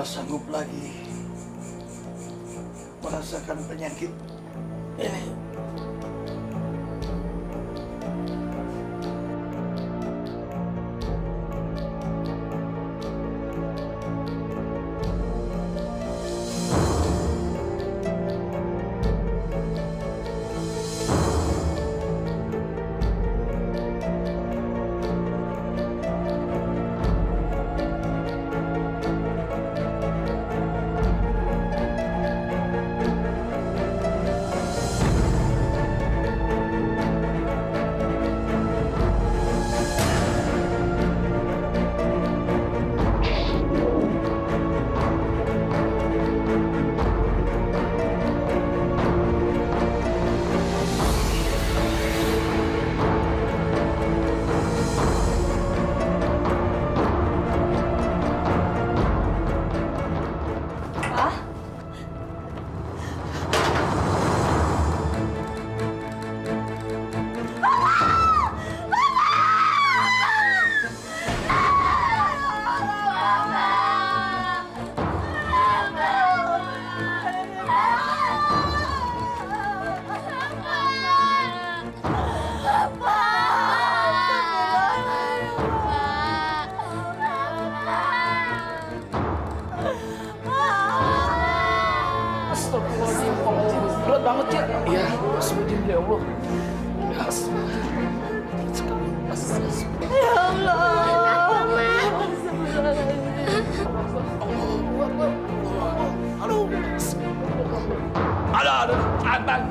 sudah sanggup lagi merasakan penyakit ini. Astagfirullahaladzim, berat banget ya. Iya, astagfirullahaladzim ya Allah. Ya Allah.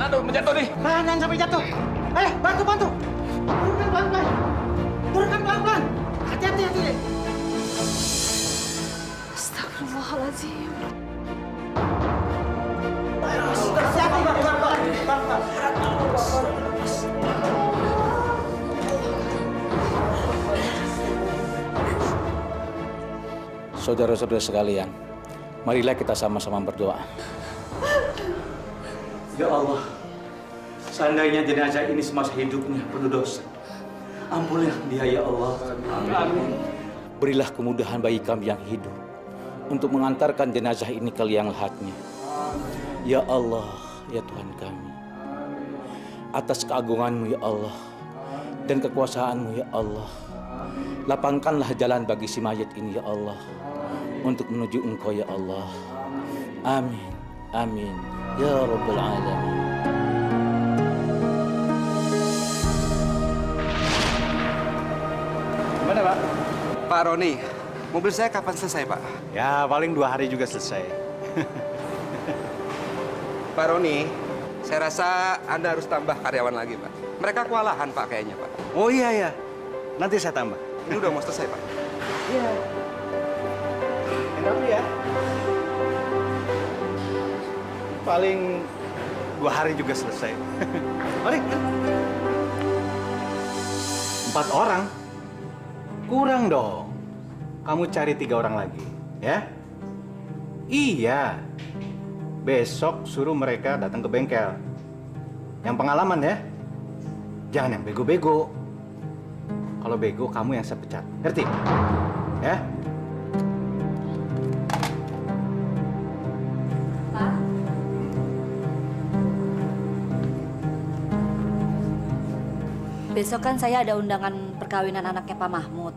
Aduh, menjatuh nih. Jangan sampai jatuh. Ayo, bantu. Turunkan pelan-pelan. Hati-hati. Astagfirullahaladzim. Saudara-saudara sekalian, marilah kita sama-sama berdoa. Ya Allah, seandainya jenazah ini semasa hidupnya penuh dosa, ampunilah dia ya Allah. Amin. Berilah kemudahan bagi kami yang hidup untuk mengantarkan jenazah ini ke liang lahatnya. Ya Allah, ya Tuhan kami, atas keagungan-Mu ya Allah dan kekuasaan-Mu ya Allah, lapangkanlah jalan bagi si mayat ini ya Allah untuk menuju Engkau ya Allah. Amin ya Rabbal Alamin. Gimana, Pak? Pak Roni, mobil saya kapan selesai, Pak? Ya, paling 2 hari juga selesai. Pak Roni, saya rasa Anda harus tambah karyawan lagi, Pak. Mereka kewalahan, Pak, kayaknya, Pak. Oh iya. Nanti saya tambah. Ini udah mau selesai, Pak. Iya. Enak ya. Paling 2 hari juga selesai. Mari. 4 orang? Kurang dong. Kamu cari 3 orang lagi, ya? Iya. Besok suruh mereka datang ke bengkel. Yang pengalaman ya. Jangan yang bego-bego. Kalau bego, kamu yang saya pecat. Ngerti? Ya? Pak? Besok kan saya ada undangan perkawinan anaknya Pak Mahmud.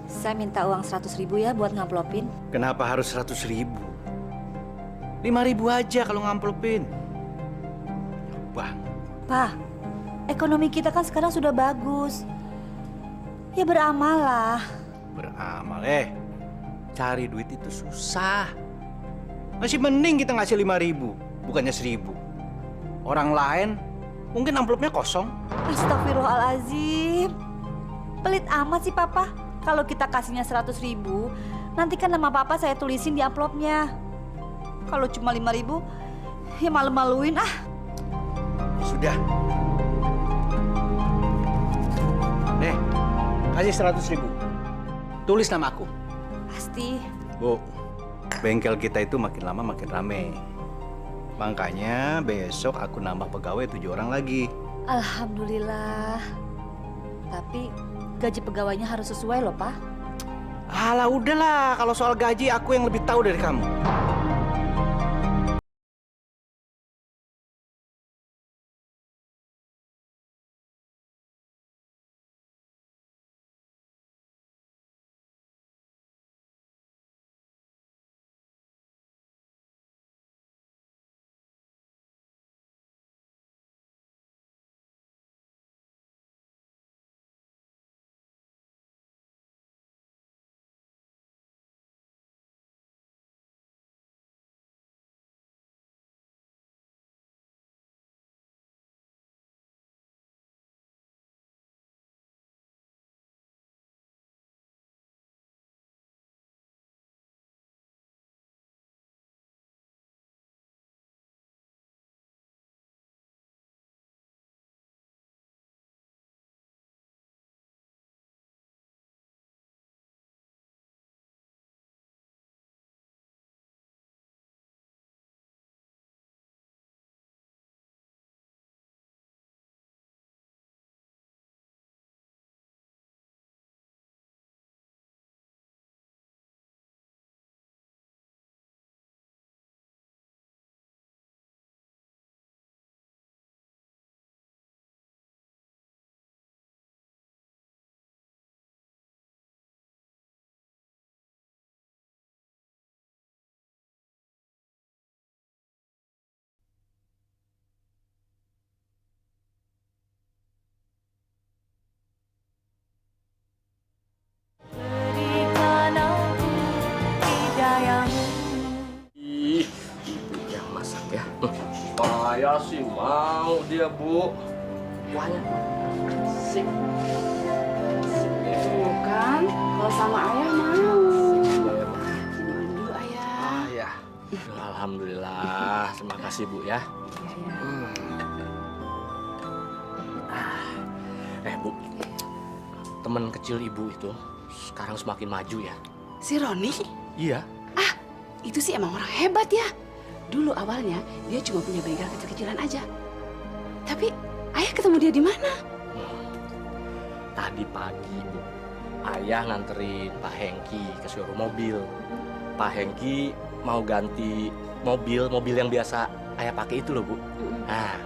Saya minta uang 100.000 ya buat ngamplopin. Kenapa harus 100.000? 5.000 aja kalau ngamplopin. Bang. Pak, ekonomi kita kan sekarang sudah bagus. Ya beramal lah. Beramal, cari duit itu susah. Masih mending kita ngasih 5.000, bukannya 1.000. Orang lain mungkin amplopnya kosong. Astagfirullahaladzim. Pelit amat sih Papa. Kalau kita kasihnya 100.000, nanti kan nama Papa saya tulisin di amplopnya. Kalau cuma 5.000, ya malu-maluin ah. Sudah. Nih, kasih 100.000. Tulis nama aku. Pasti. Bu, bengkel kita itu makin lama makin rame. Makanya besok aku nambah pegawai 7 orang lagi. Alhamdulillah. Tapi gaji pegawainya harus sesuai loh, Pak. Alah udahlah, kalau soal gaji aku yang lebih tahu dari kamu. Ih, ibu yang masak ya. Saya sih mau dia, Bu. Kuahnya sip. Bukan, kalau sama ayah mau. Minuman dulu ayah. Ah ya. Alhamdulillah, terima kasih Bu ya. Bu, teman kecil ibu itu sekarang semakin maju ya. Si Roni? Iya. Ah, itu sih emang orang hebat ya. Dulu awalnya dia cuma punya bengkel kecil-kecilan aja. Tapi ayah ketemu dia di mana? Tadi pagi, Bu. Ayah nganterin Pak Hengki ke showroom mobil. Pak Hengki mau ganti mobil yang biasa ayah pakai itu loh, Bu. Nah,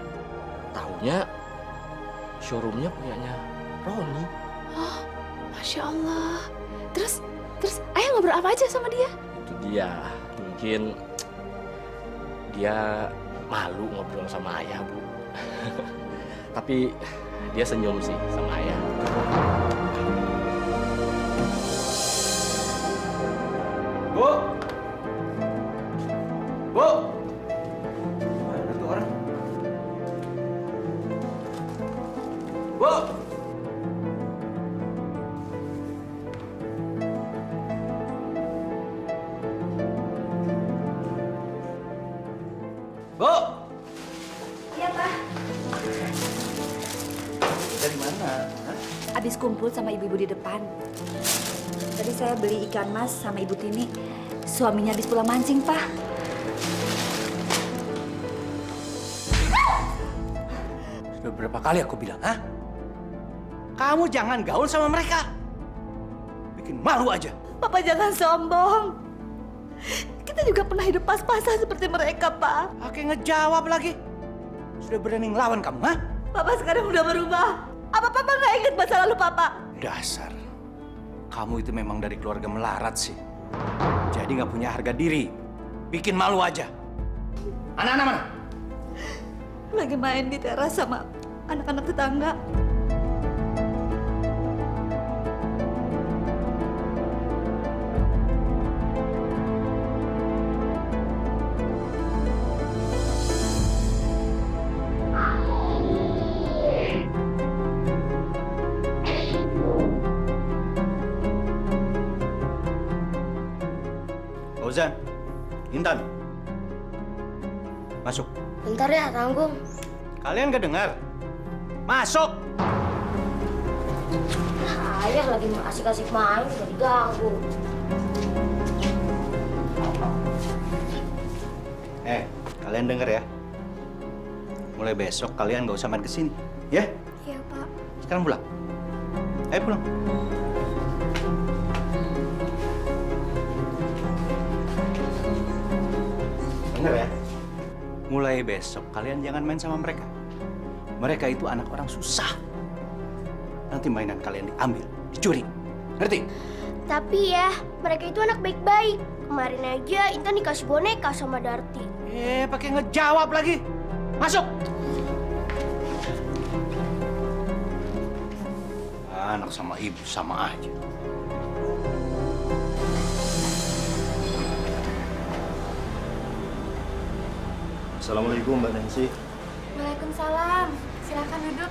taunya showroomnya punyanya Roni. Oh, Masya Allah. Terus ayah ngobrol apa aja sama dia? Itu dia. Mungkin dia malu ngobrol sama ayah, Bu. Tapi dia senyum sih sama ayah. Bu! Bu! Mana tuh orang? Bu! Bu! Iya, Pak. Dari mana? Hah? Abis kumpul sama ibu-ibu di depan. Tadi saya beli ikan mas sama Ibu Tini. Suaminya habis pulang mancing, Pak. Sudah berapa kali aku bilang, hah? Kamu jangan gaul sama mereka. Bikin malu aja. Papa jangan sombong. Kita juga pernah hidup pas-pasan seperti mereka, Pak. Pakai ngejawab lagi. Sudah berani ngelawan kamu, hah? Papa sekarang udah berubah. Apa Papa nggak ingat masa lalu Papa? Dasar. Kamu itu memang dari keluarga melarat sih. Jadi nggak punya harga diri. Bikin malu aja. Anak-anak mana? Lagi main di teras sama anak-anak tetangga. Fauzan, Intan, masuk. Bentar ya, tanggung. Kalian gak dengar? Masuk! Ayah lagi asik-asik main, udah diganggu. Kalian denger ya. Mulai besok kalian gak usah main kesini, ya? Iya, Pak. Sekarang pulang. Ayo pulang. Dengar ya. Mulai besok kalian jangan main sama mereka. Mereka itu anak orang susah. Nanti mainan kalian diambil, dicuri. Ngerti? Tapi ya, mereka itu anak baik-baik. Kemarin aja Intan dikasih boneka sama Darti. Pakai ngejawab lagi. Masuk. Anak sama ibu sama aja. Assalamualaikum Mbak Nancy. Waalaikumsalam. Silakan duduk.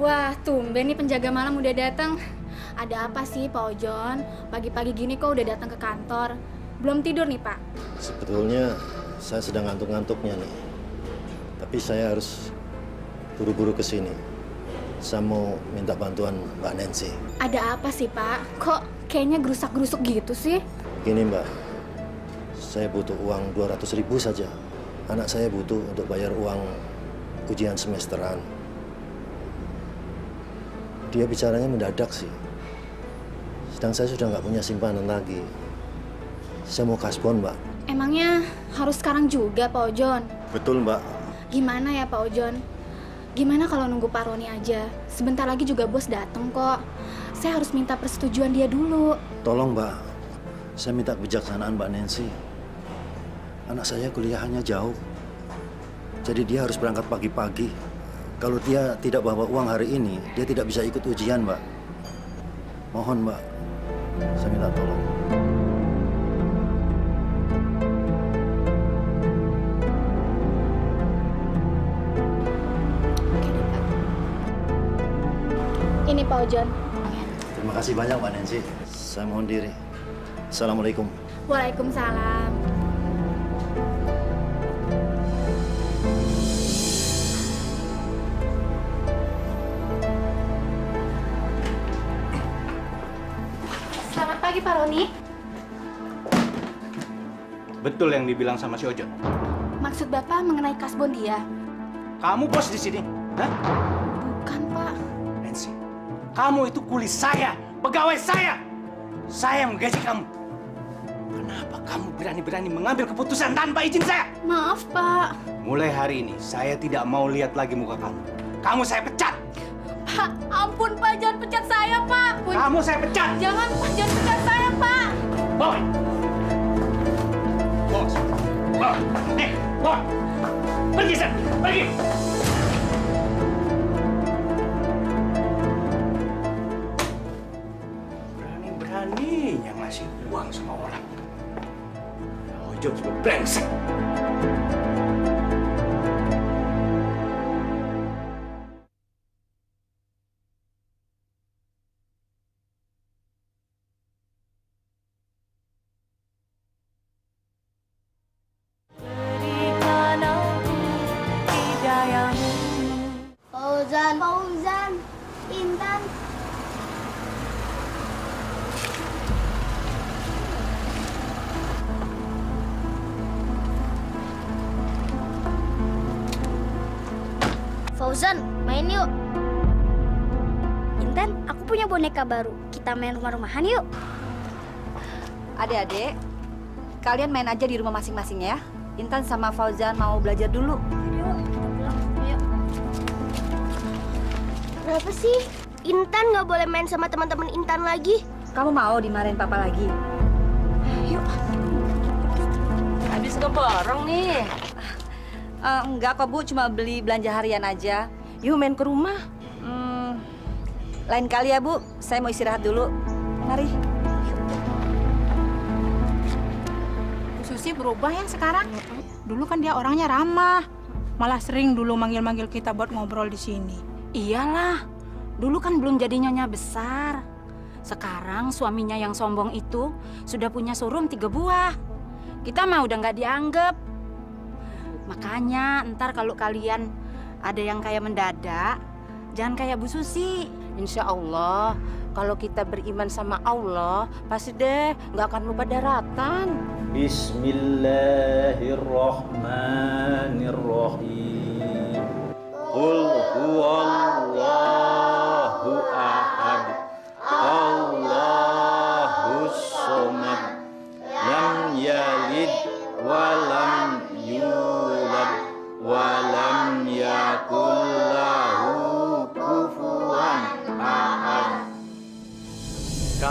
Wah, tumben nih penjaga malam udah datang. Ada apa sih Pak Ojon? Pagi-pagi gini kok udah datang ke kantor? Belum tidur nih Pak? Sebetulnya saya sedang ngantuk-ngantuknya nih. Tapi saya harus buru-buru ke sini. Saya mau minta bantuan Mbak Nancy. Ada apa sih Pak? Kok kayaknya gerusak-gerusuk gitu sih? Gini Mbak, saya butuh uang 200.000 saja. Anak saya butuh untuk bayar uang ujian semesteran. Dia bicaranya mendadak sih. Sedang saya sudah nggak punya simpanan lagi. Saya mau kasbon, Mbak. Emangnya harus sekarang juga Pak Ojon? Betul, Mbak. Gimana ya Pak Ojon? Gimana kalau nunggu Pak Roni aja? Sebentar lagi juga bos datang kok. Saya harus minta persetujuan dia dulu. Tolong, Mbak. Saya minta kebijaksanaan Mbak Nancy. Anak saya kuliahnya jauh. Jadi dia harus berangkat pagi-pagi. Kalau dia tidak bawa uang hari ini, dia tidak bisa ikut ujian, Mbak. Mohon, Mbak. Saya minta tolong. Ini Pak Ojon. Terima kasih banyak, Mbak Nancy. Saya mohon diri. Assalamualaikum. Waalaikumsalam. Selamat pagi Pak Roni. Betul yang dibilang sama si Ojon. Maksud Bapak mengenai kasbon dia? Kamu bos di sini, hah? Bukan Pak. Nancy, kamu itu kuli saya, pegawai saya. Saya yang menggaji kamu. Kenapa kamu berani-berani mengambil keputusan tanpa izin saya? Maaf Pak. Mulai hari ini, saya tidak mau lihat lagi muka kamu. Kamu saya pecat. Pak, ampun Pak, jangan pecat saya Pak. Kamu saya pecat. Jangan Pak, jangan pecat saya Pak. Boy. Bos. Boy. Boy. Pergi sana, pergi. Berani-beraninya ngasih uang sama orang. Ojo juga brengsek. Fauzan, Intan. Fauzan, main yuk. Intan, aku punya boneka baru. Kita main rumah-rumahan yuk. Adik-adik, kalian main aja di rumah masing-masing ya. Intan sama Fauzan mau belajar dulu. Yuk, kita pulang. Yuk. Kenapa sih? Intan nggak boleh main sama teman-teman Intan lagi. Kamu mau dimarahin papa lagi? Yuk. Habis ngeborong nih. Enggak kok Bu, cuma beli belanja harian aja. Yuk main ke rumah. Lain kali ya Bu, saya mau istirahat dulu. Mari. Bu Susi berubah ya sekarang. Dulu kan dia orangnya ramah. Malah sering dulu manggil-manggil kita buat ngobrol di sini. Iyalah, dulu kan belum jadi nyonya besar. Sekarang suaminya yang sombong itu sudah punya showroom 3 buah. Kita mah udah nggak dianggap. Makanya ntar kalau kalian ada yang kayak mendadak, jangan kayak Bu Susi. Insya Allah, kalau kita beriman sama Allah, pasti deh nggak akan lupa daratan. Bismillahirrahmanirrahim. Qul huwallahu ahad. Allahus samad. Lam yalid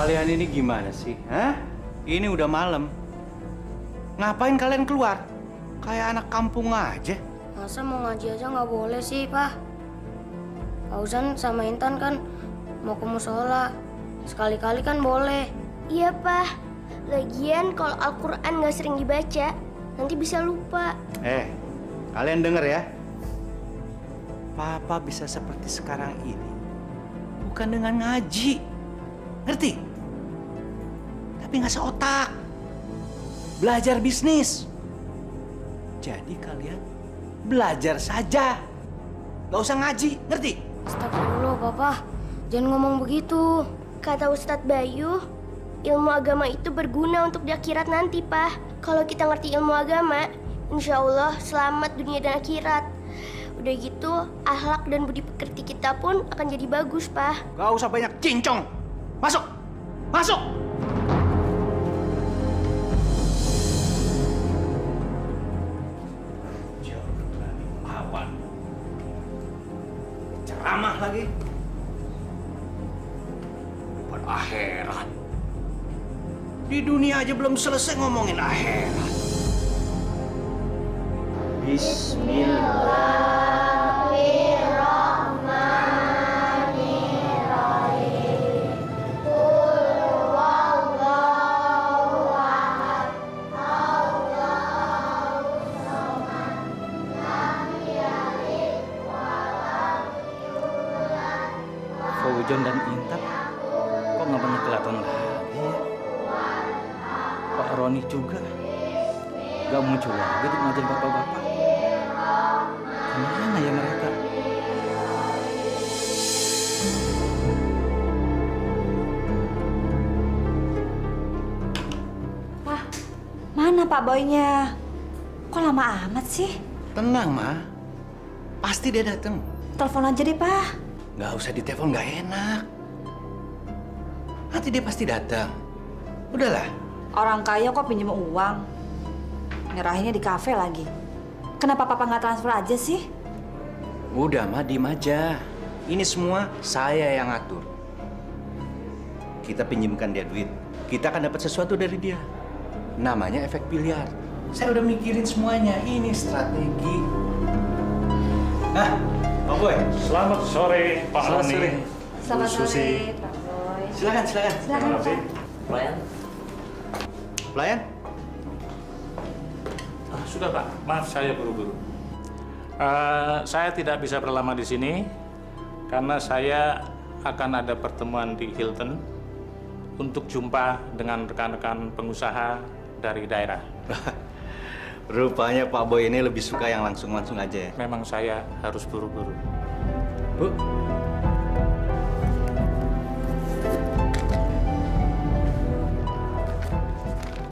Kalian ini gimana sih? Hah? Ini udah malam. Ngapain kalian keluar? Kayak anak kampung aja. Masa mau ngaji aja nggak boleh sih, Pak? Fauzan sama Intan kan mau ke musola. Sekali-kali kan boleh. Iya, Pak. Lagian kalau Al-Quran nggak sering dibaca, nanti bisa lupa. Kalian denger ya. Papa bisa seperti sekarang ini bukan dengan ngaji. Ngerti? Tapi nggak seotak. Belajar bisnis. Jadi kalian belajar saja. Nggak usah ngaji, ngerti? Astagfirullah, Papa. Jangan ngomong begitu. Kata Ustadz Bayu, ilmu agama itu berguna untuk di akhirat nanti, Pak. Kalau kita ngerti ilmu agama, insya Allah selamat dunia dan akhirat. Udah gitu, akhlak dan budi pekerti kita pun akan jadi bagus, Pak. Gak usah banyak cincong. Masuk! Masuk! Jangan berani melawan. Ceramah lagi. Bukan akhirat. Di dunia aja belum selesai ngomongin akhirat. Fauzan dan Intan kok nggak pernah kelihatan lagi ya? Pak Roni juga nggak muncul lagi di pengajian bapak-bapak. Kemana ya mereka? Pak, mana Pak Boynya? Kok lama amat sih? Tenang, Ma. Pasti dia datang. Telepon aja deh, Pak. Nggak usah ditelepon, nggak enak. Nanti dia pasti datang. Udahlah. Orang kaya kok pinjam uang? Nyerahinnya di kafe lagi. Kenapa Papa nggak transfer aja sih? Udah, Ma, diem aja. Ini semua saya yang atur. Kita pinjamkan dia duit. Kita akan dapat sesuatu dari dia. Namanya efek biliar. Saya udah mikirin semuanya. Ini strategi. Nah, Pak Boy. Selamat sore, Pak Selamat Roni. sore. Selamat Bu Susi. sore, Pak Boy. Silakan. Silakan, Pak. Pelayan? Pelayan? Sudah, Pak. Maaf, saya buru-buru. Saya tidak bisa berlama di sini karena saya akan ada pertemuan di Hilton untuk jumpa dengan rekan-rekan pengusaha dari daerah. Rupanya Pak Boy ini lebih suka yang langsung-langsung aja ya? Memang saya harus buru-buru. Bu.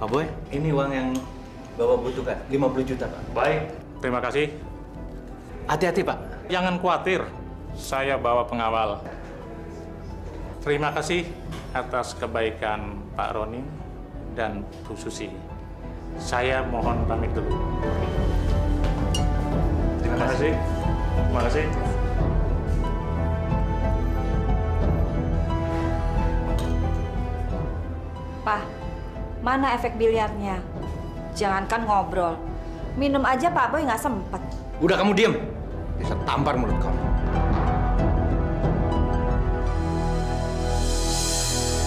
Pak Boy, ini uang yang Bapak butuhkan, 50 juta, Pak. Baik, terima kasih. Hati-hati, Pak. Jangan khawatir, saya bawa pengawal. Terima kasih atas kebaikan Pak Roni dan Bu Susi. Saya mohon pamit dulu. Terima kasih. Terima kasih. Pak, mana efek biliarnya? Jangankan ngobrol. Minum aja Pak Boy nggak sempet. Udah, kamu diem. Bisa tampar mulut kamu.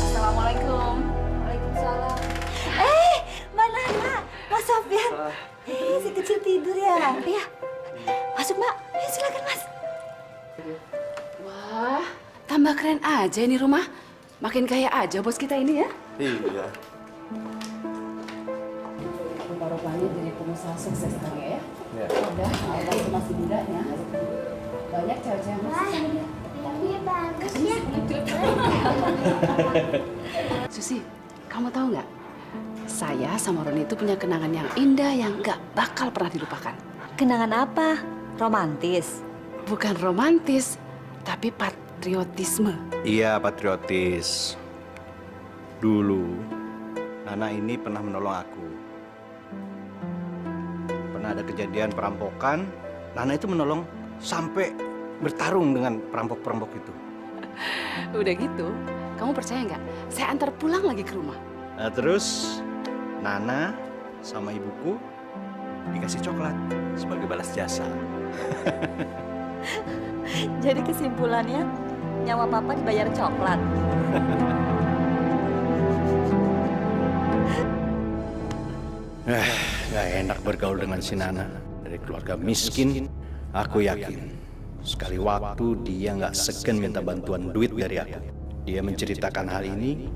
Assalamualaikum. Waalaikumsalam. Mbak Nana, Mas Sofyan. Si kecil tidur ya? Iya. Masuk, Mbak. Silakan, Mas. Wah, tambah keren aja ini rumah. Makin kaya aja bos kita ini ya. Iya. Rupa-rupanya jadi pengusaha sukses sekarang ya. Ya. Udah, waktu masih muda ya. Banyak cewek-cewek yang masuk sama dia. Iya, bagus ya. Susi, kamu tahu nggak? Saya sama Roni itu punya kenangan yang indah yang nggak bakal pernah dilupakan. Kenangan apa? Romantis? Bukan romantis, tapi patriotisme. Iya, patriotis. Dulu, Nana ini pernah menolong aku. Pernah ada kejadian perampokan, Nana itu menolong sampai bertarung dengan perampok-perampok itu. Udah gitu, kamu percaya nggak? Saya antar pulang lagi ke rumah. Nah, terus Nana sama ibuku dikasih coklat sebagai balas jasa. Jadi kesimpulannya, nyawa papa dibayar coklat. Gak enak bergaul dengan si Nana. Dari keluarga miskin, aku yakin sekali waktu dia nggak segan minta bantuan duit dari aku. Dia menceritakan hal ini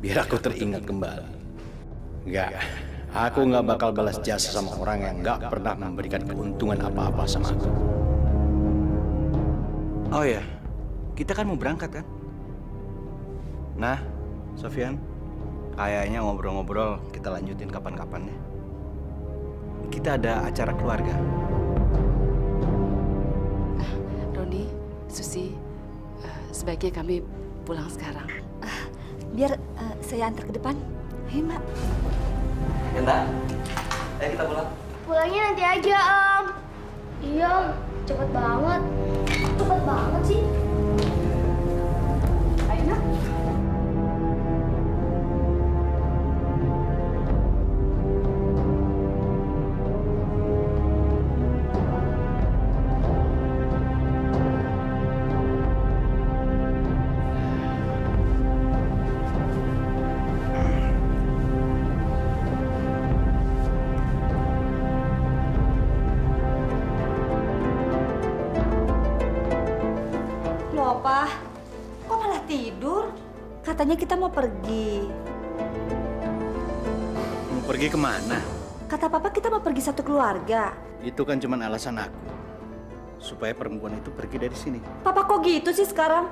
biar aku teringat kembali. Nggak, aku nggak bakal balas jasa sama orang yang nggak pernah memberikan keuntungan apa-apa sama aku. Oh ya, kita kan mau berangkat kan? Nah, Sofian, kayaknya ngobrol-ngobrol kita lanjutin kapan-kapan ya. Kita ada acara keluarga. Roni, Susi, sebaiknya kami pulang sekarang. Biar saya antar ke depan. Ayo, Mbak. Genta, ayo kita pulang. Pulangnya nanti aja, Om. Iya, Om. Cepet banget. Cepet banget sih. Ayo, Nak. Loh, Pak. Kok malah tidur? Katanya kita mau pergi. Mau pergi kemana? Kata Papa kita mau pergi satu keluarga. Itu kan cuma alasan aku. Supaya perempuan itu pergi dari sini. Papa kok gitu sih sekarang?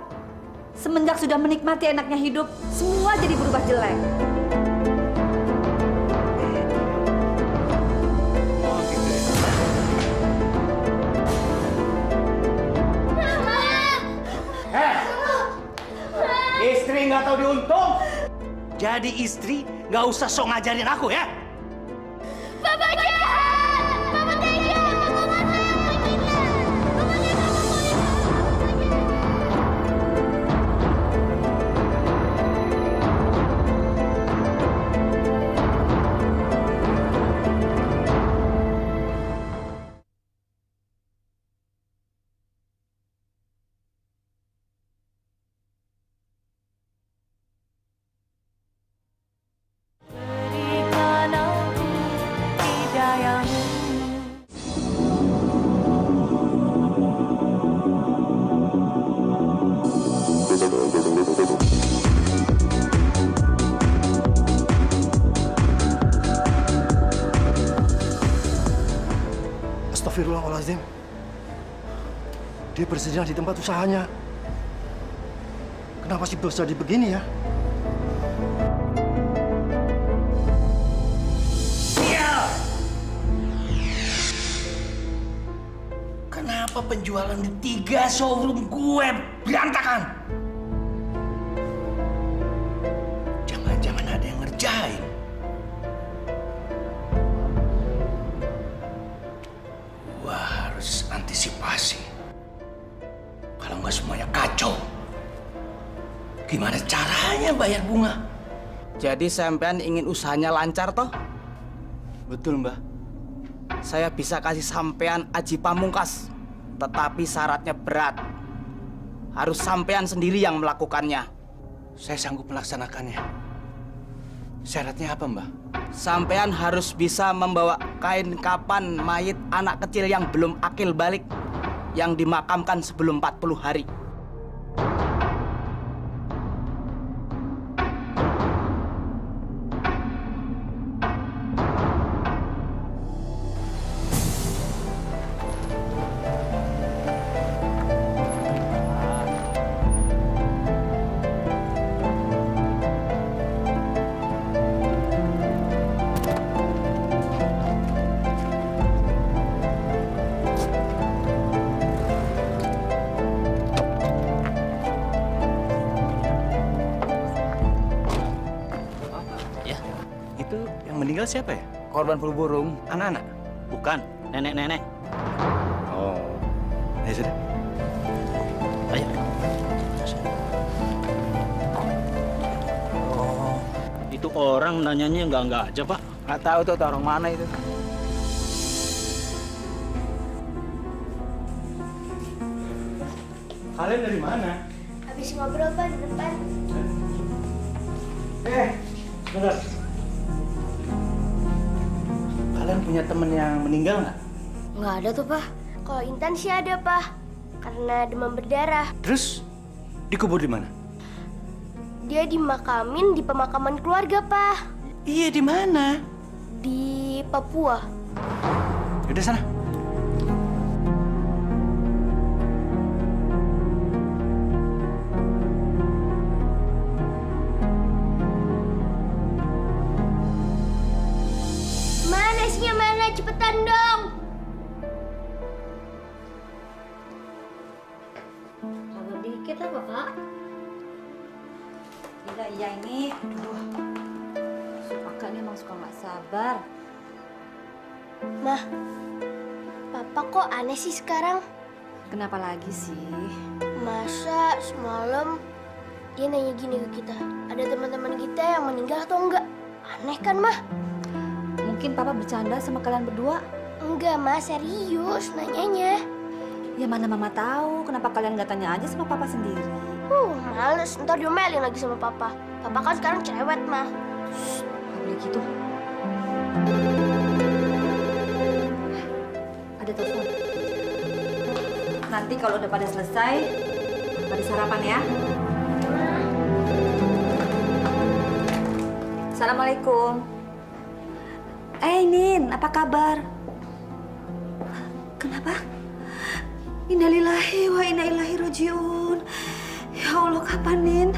Semenjak sudah menikmati enaknya hidup, semua jadi berubah jelek. Oh gitu ya. Istri nggak tahu diuntung. Jadi istri nggak usah sok ngajarin aku ya. Papa jahat! Papa tega! Papa mati! Astagfirullahaladzim. Dia bersedia di tempat usahanya. Kenapa sih bos jadi begini ya? Kenapa penjualan di 3 showroom gue berantakan? Jangan-jangan ada yang ngerjain. Wah, harus antisipasi. Kalau nggak semuanya kacau, gimana caranya bayar bunga? Jadi sampean ingin usahanya lancar toh? Betul, Mbah. Saya bisa kasih sampean aji pamungkas, tetapi syaratnya berat. Harus sampean sendiri yang melakukannya. Saya sanggup melaksanakannya. Syaratnya apa, Mbah? Sampean harus bisa membawa kain kapan mayit anak kecil yang belum akil balik, yang dimakamkan sebelum 40 hari. Meninggal siapa ya? Korban flu burung. Anak-anak? Bukan, nenek-nenek. Oh, ya sudah. Ayo. Tuh orang nanyanya enggak aja, Pak. Nggak tahu tuh orang mana itu. Kalian dari mana? Habis ngobrol Pak di depan. Dengar. Kalian punya temen yang meninggal nggak? Nggak ada tuh Pak. Kalau Intan sih ada Pak. Karena demam berdarah. Terus dikubur di mana? Dia dimakamin di pemakaman keluarga Pak. Iya di mana? Di Papua. Udah sana. Mana isinya mana? Cepetan dong. Sabar dikit lah Bapak. Iya ini. Aduh. Kakak ini emang suka nggak sabar. Mah, Papa kok aneh sih sekarang? Kenapa lagi sih? Masa semalam dia nanya gini ke kita, ada teman-teman kita yang meninggal atau enggak? Aneh kan, Mah? Mungkin Papa bercanda sama kalian berdua? Enggak, Mah, serius nanyanya. Ya mana Mama tahu, kenapa kalian nggak tanya aja sama Papa sendiri? Males, ntar diomelin lagi sama Papa. Papa kan sekarang cerewet, Mah. Nggak boleh gitu. Ada telepon. Nanti kalau udah pada selesai, pada sarapan ya. Assalamualaikum. Nin, apa kabar? Kenapa? Innalillahi wa inna ilaihi rajiun. Ya Allah, kapan, Nin?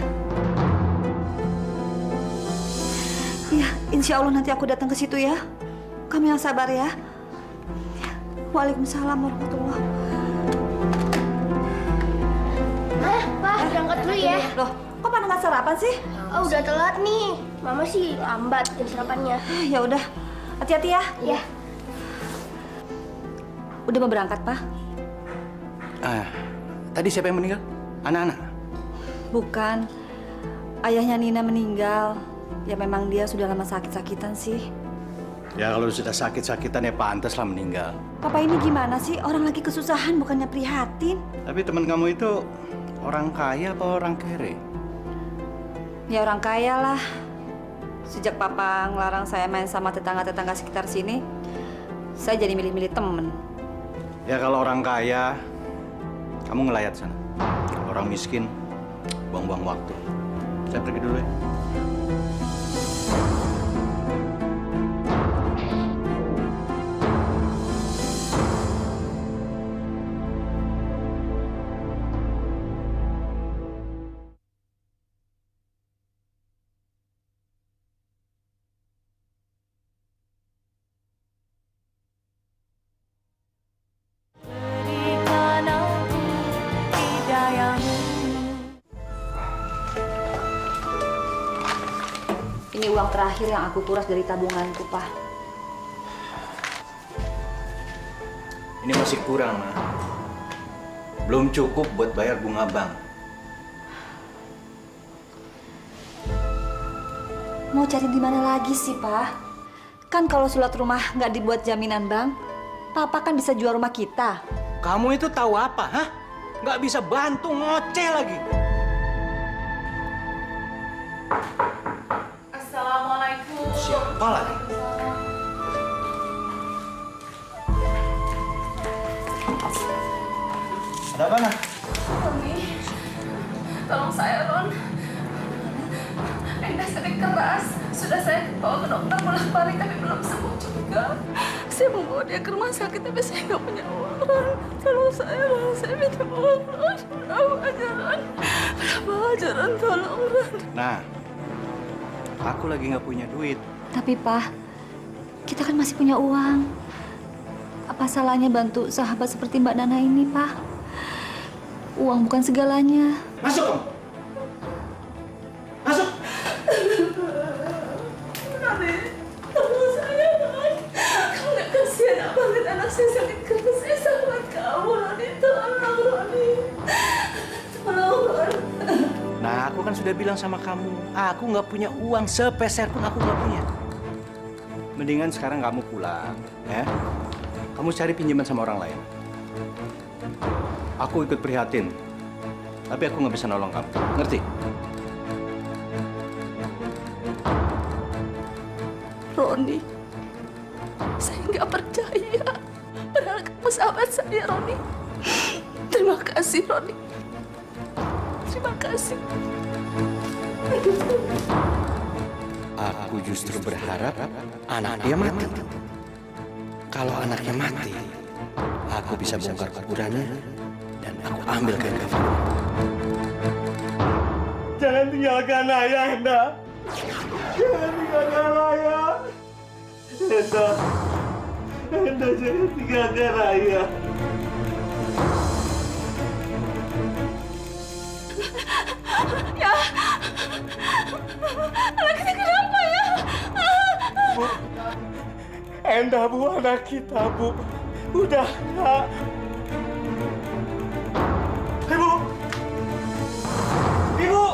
Ya, insya Allah nanti aku datang ke situ ya. Kamu yang sabar ya. Waalaikumsalam warahmatullahi. Pak, berangkat dulu ya. Loh, kok pada nggak sarapan sih? Oh, udah telat nih. Mama sih lambat jam sarapannya. Ya udah, hati-hati ya. Ya. Udah mau berangkat, Pak? Tadi siapa yang meninggal? Anak-anak? Bukan. Ayahnya Nina meninggal. Ya memang dia sudah lama sakit-sakitan sih. Ya kalau sudah sakit-sakitan ya pantas lah meninggal. Papa ini gimana sih? Orang lagi kesusahan bukannya prihatin. Tapi teman kamu itu orang kaya apa orang kere? Ya orang kaya lah. Sejak Papa ngelarang saya main sama tetangga-tetangga sekitar sini, saya jadi milih-milih temen. Ya kalau orang kaya, kamu ngelayat sana. Kalau orang miskin, buang-buang waktu. Saya pergi dulu ya. Ini uang terakhir yang aku kuras dari tabunganku, Pak. Ini masih kurang, Ma. Belum cukup buat bayar bunga bank. Mau cari di mana lagi sih, Pak? Kan kalau surat rumah nggak dibuat jaminan bank, Papa kan bisa jual rumah kita. Kamu itu tahu apa, hah? Nggak bisa bantu, ngoceh lagi. Assalamualaikum. Siapa lagi? Ada apa, Nah? Tommy, tolong saya, Ron. Enda sakit keras. Sudah saya bawa ke dokter bolak-balik tapi belum sembuh juga. Saya mau bawa dia ke rumah sakit tapi saya nggak punya uang, Ron. Tolong saya minta uang, Ron. Berapa aja, Ron? Berapa aja, Ron? Tolong, Ron. Nah, aku lagi nggak punya duit. Tapi, Pak, kita kan masih punya uang. Apa salahnya bantu sahabat seperti Mbak Nana ini, Pak? Uang bukan segalanya. Masuk kamu. Masuk. Rani, tolong saya, Ron. Kamu nggak kasihan banget anak saya sakit keras. Saya sahabat kamu, Rani. Tolong, Rani. Tolong, Ron. Nah, aku Aku kan sudah bilang sama kamu, aku nggak punya uang sepeser pun aku nggak punya. Mendingan sekarang kamu pulang, ya. Kamu cari pinjaman sama orang lain. Aku ikut prihatin, tapi aku nggak bisa nolong kamu. Ngerti? Roni, saya nggak percaya. Padahal kamu sahabat saya, Roni. Terima kasih, Roni. Terima kasih. Aku justru berharap anak dia mati. Kalau anaknya mati, aku bisa bongkar kuburannya dan aku ambil kain kafan. Jangan tinggalkan ayah, Enda. Jangan tinggalkan ayah. Enda. Enda, jangan tinggalkan ayah. Ya, anak kita kenapa ya? Bu, Enda, Bu, anak kita, Bu. Udah, Kak. Ibu! Ibu!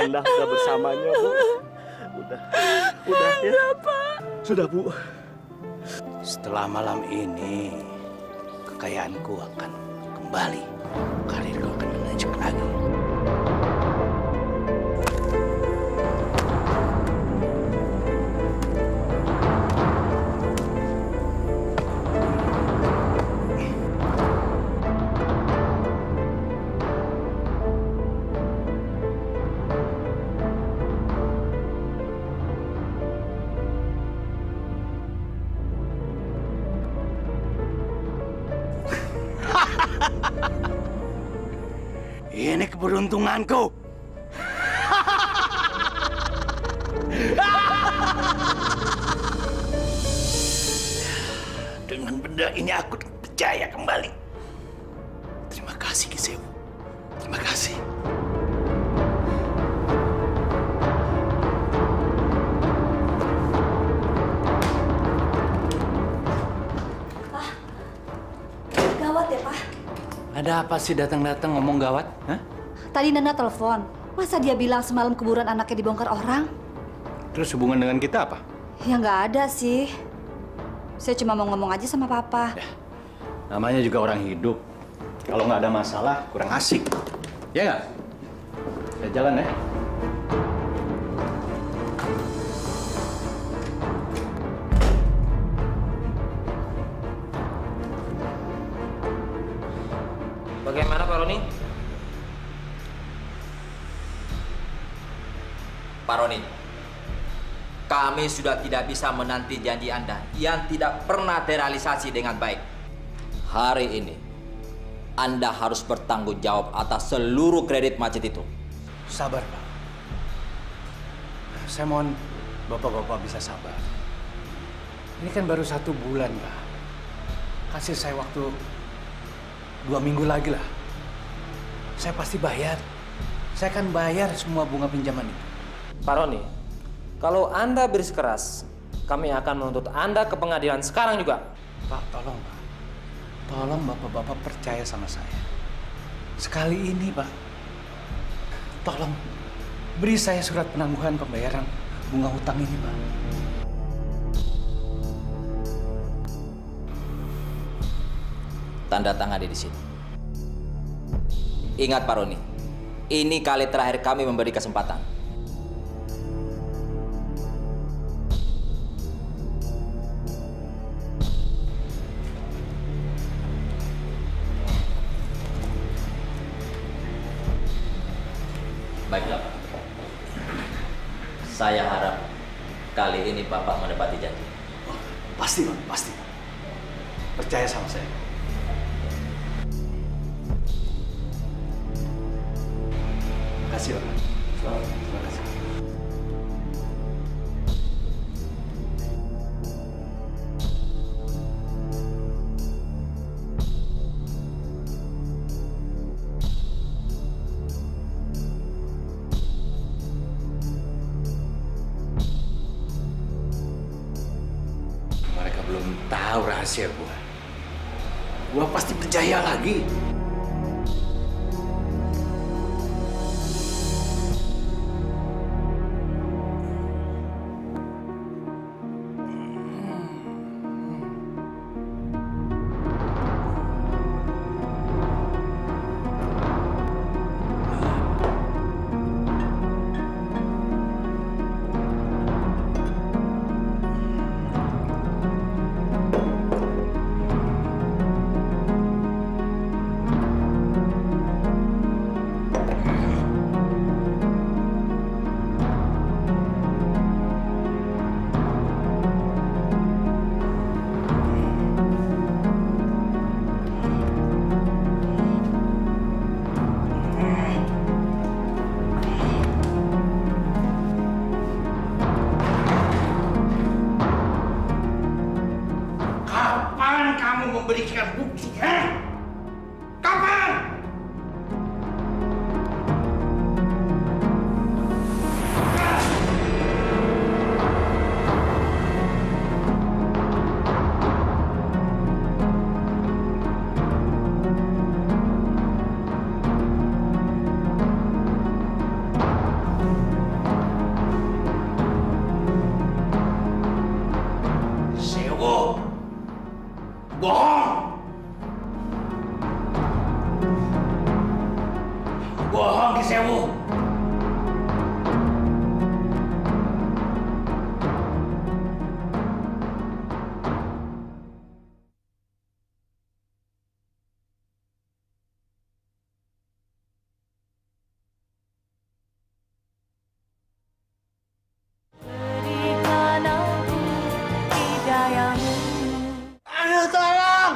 Enda sudah bersamanya, Bu. Udah ya. Sudah, Bu. Setelah malam ini, kekayaanku akan kembali. Karirku akan menanjak lagi. Ini keberuntunganku. Dengan benda ini aku percaya kembali. Terima kasih, Kisewu. Terima kasih. Gawat ya, Pak. Ada apa sih datang-datang ngomong gawat? Hah? Tadi Nana telepon. Masa dia bilang semalam kuburan anaknya dibongkar orang? Terus hubungan dengan kita apa? Ya nggak ada sih. Saya cuma mau ngomong aja sama Papa. Namanya juga orang hidup. Kalau nggak ada masalah, kurang asik. Ya nggak? Kita jalan ya. Bagaimana Pak Roni? Pak Roni, kami sudah tidak bisa menanti janji Anda yang tidak pernah terrealisasi dengan baik. Hari ini, Anda harus bertanggung jawab atas seluruh kredit macet itu. Sabar, Pak. Saya mohon Bapak-Bapak bisa sabar. Ini kan baru 1 bulan, Pak. Kasih saya waktu 2 minggu lagi lah. Saya pasti bayar. Saya akan bayar semua bunga pinjaman itu. Pak Roni, kalau Anda bersikeras, kami akan menuntut Anda ke pengadilan sekarang juga. Pak, tolong, Pak. Tolong Bapak-Bapak percaya sama saya. Sekali ini, Pak. Tolong beri saya surat penangguhan pembayaran bunga hutang ini, Pak. Tanda tangan di sini. Ingat Pak Roni, ini kali terakhir kami memberi kesempatan. Baiklah Pak. Saya harap kali ini Bapak menepati janji. Pasti, Pak. Pasti. Percaya sama saya. Terima kasih, Pak. Terima kasih. belum tahu rahasia gua. Gua pasti berjaya lagi. Kapan kamu memberikan bukti, ha? Kapan? Sewo. Bohong! Bohong, Ki Sewu! Aduh, tolong!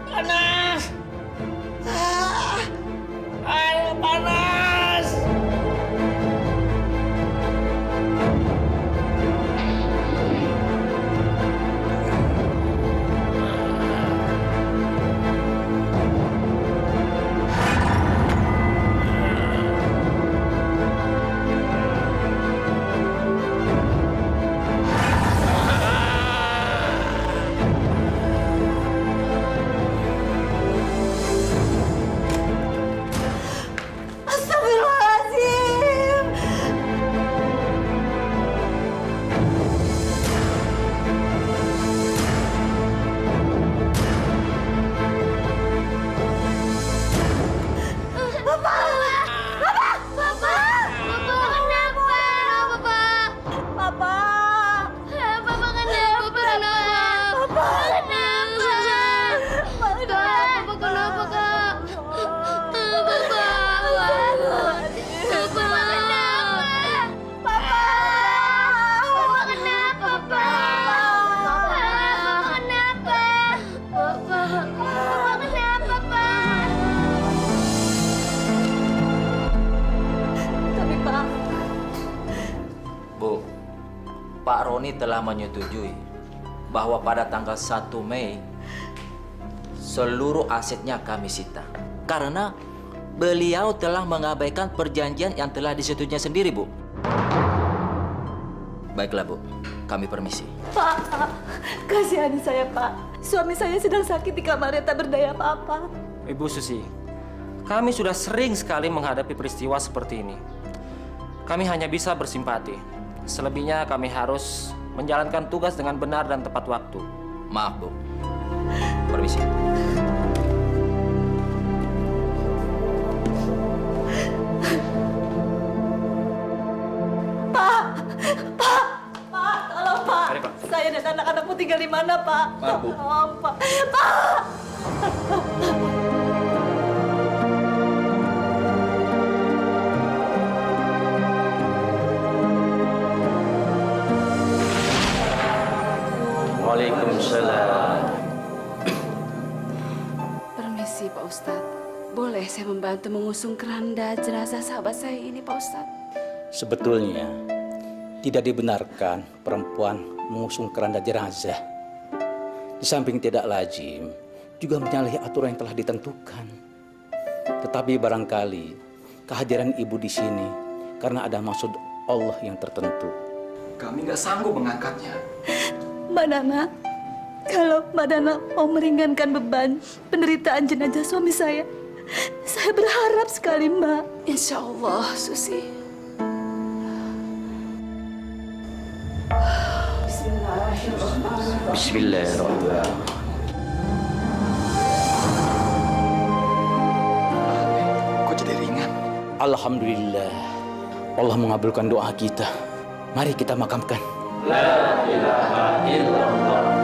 Panas! Air panas! Astagfirullahaladzim. Tapi Pak, Bu, Pak Roni telah menyetujui bahwa pada tanggal 1 Mei seluruh asetnya kami sita. Karena beliau telah mengabaikan perjanjian yang telah disetujuinya sendiri, Bu. Baiklah, Bu. Kami permisi. Pak, kasihani saya Pak. Suami saya sedang sakit di kamarnya, tak berdaya apa-apa. Ibu Susi, kami sudah sering sekali menghadapi peristiwa seperti ini. Kami hanya bisa bersimpati. Selebihnya kami harus menjalankan tugas dengan benar dan tepat waktu. Maaf, Bu. Permisi. Pak, tolong Pak. Saya dan anak-anakmu tinggal di mana Pak? Maaf, Bu. Tolong Pak. Pak. Waalaikumsalam. Permisi Pak Ustadz. Boleh saya membantu mengusung keranda jenazah sahabat saya ini Pak Ustadz? Sebetulnya tidak dibenarkan perempuan mengusung keranda jenazah. Di samping tidak lazim, juga menyalahi aturan yang telah ditentukan. Tetapi barangkali kehadiran ibu di sini karena ada maksud Allah yang tertentu. kami nggak sanggup mengangkatnya. Mbak Nana, kalau Mbak Nana mau meringankan beban penderitaan jenazah suami saya berharap sekali, Mbak. Insya Allah, Susi. Bismillahirrahmanirrahim. Bismillahirrahmanirrahim. Kok jadi ringan? Alhamdulillah, Allah mengabulkan doa kita. Mari kita makamkan. La ilaha illallah.